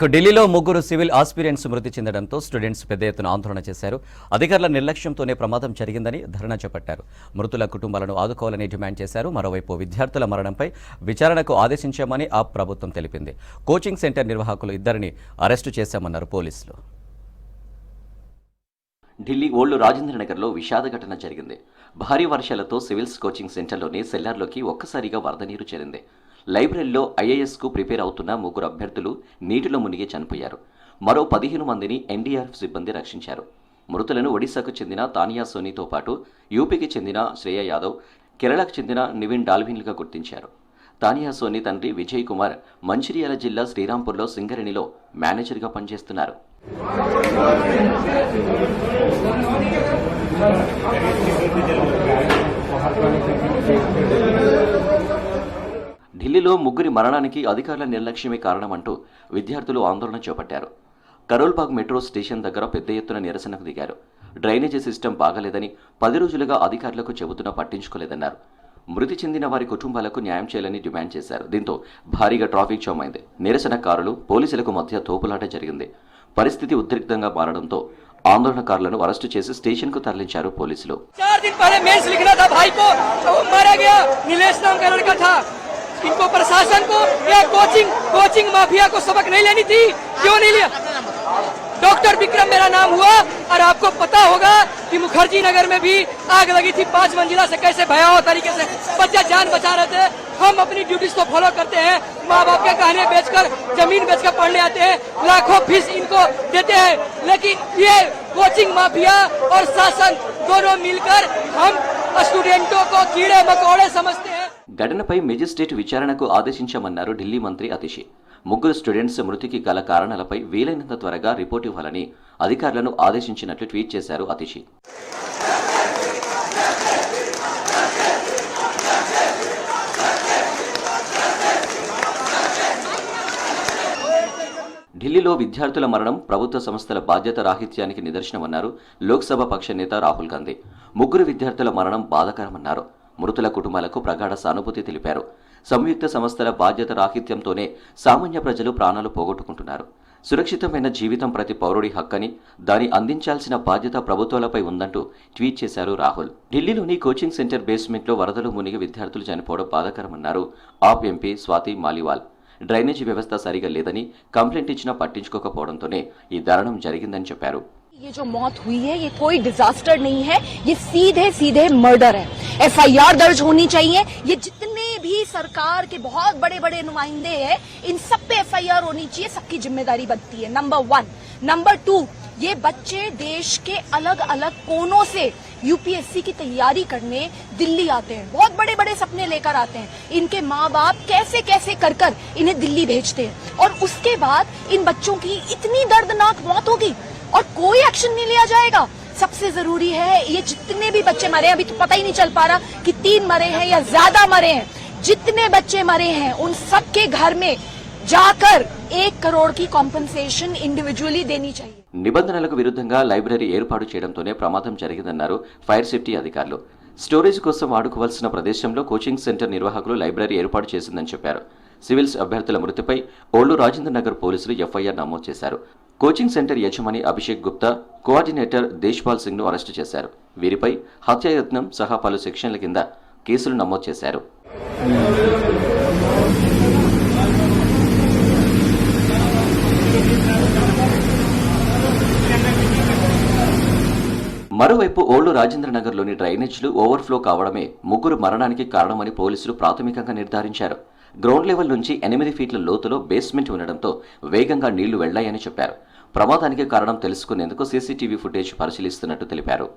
ఢిల్లీలో ముగ్గురు civil aspirants మృతి చెందడంతో స్టూడెంట్స్ పెద్ద ఎత్తున ఆందోళన చేశారు. అధికారుల నిర్లక్ష్యంతోనే ప్రమాదం జరిగిందని ధర్నా చేపట్టారు. మృతుల కుటుంబాలను ఆదుకోవాలని డిమాండ్ చేశారు. మరోవైపు విద్యార్థుల మరణంపై విచారణకు ఆదేశించామని ఆ ప్రభుత్వం తెలిపింది. కోచింగ్ సెంటర్ నిర్వాహకులు ఇద్దరిని అరెస్టు చేశామన్నారు పోలీసులు. ఢిల్లీ ఓల్డ్ రాజేంద్రనగర్లో విషాద ఘటన జరిగింది. భారీ వర్షాలతో సివిల్స్ కోచింగ్ సెంటర్లోని సెల్లార్లోకి ఒక్కసారిగా వరద నీరు చేరింది. లైబ్రరీలో ఐఏఎస్కు ప్రిపేర్ అవుతున్న ముగ్గురు అభ్యర్థులు నీటిలో మునిగి చనిపోయారు. మరో 15 మందిని ఎన్డీఆర్ఎఫ్ సిబ్బంది రక్షించారు. మృతులను ఒడిశాకు చెందిన తానియా సోనీతో పాటు యూపీకి చెందిన శ్రేయ యాదవ్, కేరళకు చెందిన నివిన్ డాల్విన్లుగా గుర్తించారు. తానియా సోనీ తండ్రి విజయ్ కుమార్ మంచిర్యాల జిల్లా శ్రీరాంపూర్లో సింగరేణిలో మేనేజర్గా పనిచేస్తున్నారు. ఢిల్లీలో ముగ్గురి మరణానికి అధికారుల నిర్లక్ష్యమే కారణమంటూ విద్యార్థులు ఆందోళన చేపట్టారు. కరోల్బాగ్ మెట్రో స్టేషన్ దగ్గర పెద్ద ఎత్తున నిరసనకు దిగారు. డ్రైనేజీ సిస్టమ్ బాగలేదని 10 రోజులుగా అధికారులకు చెబుతున్నా పట్టించుకోలేదన్నారు. మృతి చెందిన వారి కుటుంబాలకు న్యాయం చేయాలని డిమాండ్ చేశారు. దీంతో భారీగా ట్రాఫిక్ జామ్ అయింది. నిరసనకారులు పోలీసులకు మధ్య తోపులాట జరిగింది. పరిస్థితి ఉద్రిక్తంగా మారడంతో ఆందోళనకారులను అరెస్టు చేసి స్టేషన్కు తరలించారు పోలీసులు. इनको प्रशासन को या कोचिंग माफिया को सबक नहीं लेनी थी, क्यों नहीं लिया? डॉक्टर विक्रम मेरा नाम हुआ और आपको पता होगा कि मुखर्जी नगर में भी आग लगी थी 5 मंजिला से, कैसे भयावह तरीके से बच्चा जान बचा रहे थे। हम अपनी ड्यूटीज को फॉलो करते हैं, माँ बाप के गहने बेचकर जमीन बेचकर पढ़ने आते हैं, लाखों फीस इनको देते हैं, लेकिन ये कोचिंग माफिया और शासन दोनों मिलकर हम स्टूडेंटों को कीड़े मकोड़े समझते हैं. ఘటనపై మెజిస్ట్రేట్ విచారణకు ఆదేశించామన్నారు ఢిల్లీ మంత్రి అతిషి. ముగ్గురు స్టూడెంట్స్ మృతికి గల కారణాలపై వీలైనంత త్వరగా రిపోర్ట్ ఇవ్వాలని అధికారులను ఆదేశించినట్లు ట్వీట్ చేశారు అతిషి. ఢిల్లీలో విద్యార్థుల మరణం ప్రభుత్వ సంస్థల బాధ్యత రాహిత్యానికి నిదర్శనమన్నారు లోక్సభ పక్ష నేత రాహుల్ గాంధీ. ముగ్గురు విద్యార్థుల మరణం బాధాకరమన్నారు. మృతుల కుటుంబాలకు ప్రగాఢ సానుభూతి తెలిపారు. సంయుక్త సంస్థల బాధ్యత రాహిత్యంతోనే సామాన్య ప్రజలు ప్రాణాలు పోగొట్టుకుంటున్నారు. సురక్షితమైన జీవితం ప్రతి పౌరుడి హక్కని, దాన్ని అందించాల్సిన బాధ్యత ప్రభుత్వాలపై ఉందంటూ ట్వీట్ చేశారు రాహుల్. ఢిల్లీలోని కోచింగ్ సెంటర్ బేస్మెంట్లో వరదలు మునిగి విద్యార్థులు చనిపోవడం బాధాకరమన్నారు ఆప్ ఎంపీ స్వాతి మాలివాల్. డ్రైనేజీ వ్యవస్థ సరిగా లేదని కంప్లైంట్ ఇచ్చినా పట్టించుకోకపోవడంతోనే ఈ దారుణం జరిగిందని చెప్పారు. ये जो मौत हुई है ये कोई डिजास्टर नहीं है, ये सीधे मर्डर है. एफआईआर दर्ज होनी चाहिए. ये जितने भी सरकार के बहुत बड़े बड़े नुमाइंदे हैं इन सब पे एफआईआर होनी चाहिए. सबकी जिम्मेदारी बनती है. नंबर 1. नंबर 2, ये बच्चे देश के अलग अलग कोनों से यूपीएससी की तैयारी करने दिल्ली आते हैं. बहुत बड़े बड़े सपने लेकर आते हैं. इनके माँ बाप कैसे कैसे कर इन्हें दिल्ली भेजते हैं और उसके बाद इन बच्चों की इतनी दर्दनाक मौत होगी और कोई एक्शन नहीं लिया जाएगा. सबसे जरूरी है ये जितने भी बच्चे मरे हैं, अभी तो पता ही नहीं चल पा रहा कि 3 मरे हैं या ज्यादा मरे हैं, जितने बच्चे मरे हैं उन सबके घर में जाकर 1 करोड़ की कॉम्पनसेशन इंडिविजुअली देनी चाहिए. నిబంధనలకు విరుద్ధంగా లైబ్రరీ ఏర్పాటు చేయడంతోనే ప్రమాదం జరిగిందన్నారు ఫైర్ సేఫ్టీ అధికారులు. స్టోరేజ్ కోసం వాడుకోవాల్సిన ప్రదేశంలో కోచింగ్ సెంటర్ నిర్వాహకులు లైబ్రరీ ఏర్పాటు చేసిందని చెప్పారు. సివిల్స్ అభ్యర్థుల మృతిపై ఓల్డ్ రాజేంద్రనగర్ పోలీసులు ఎఫ్ఐఆర్ నమోదు చేశారు. కోచింగ్ సెంటర్ యజమాని అభిషేక్ గుప్తా, కోఆర్డినేటర్ దేశ్పాల్ సింగ్ ను అరెస్టు చేశారు. వీరిపై హత్యాయత్నం సహా పలు సెక్షన్ల కింద కేసులు నమోదు చేశారు. మరోవైపు ఓల్డ్ రాజేంద్రనగర్లోని డ్రైనేజీలు ఓవర్ఫ్లో కావడమే ముగ్గురు మరణానికి కారణమని పోలీసులు ప్రాథమికంగా నిర్ధారించారు. గ్రౌండ్ లెవెల్ నుంచి 8 ఫీట్ల లోతులో బేస్మెంట్ ఉండడంతో వేగంగా నీళ్లు వెళ్లాయని చెప్పారు. ప్రమాదానికి కారణం తెలుసుకునేందుకు సీసీటీవీ ఫుటేజ్ పరిశీలిస్తున్నట్టు తెలిపారు.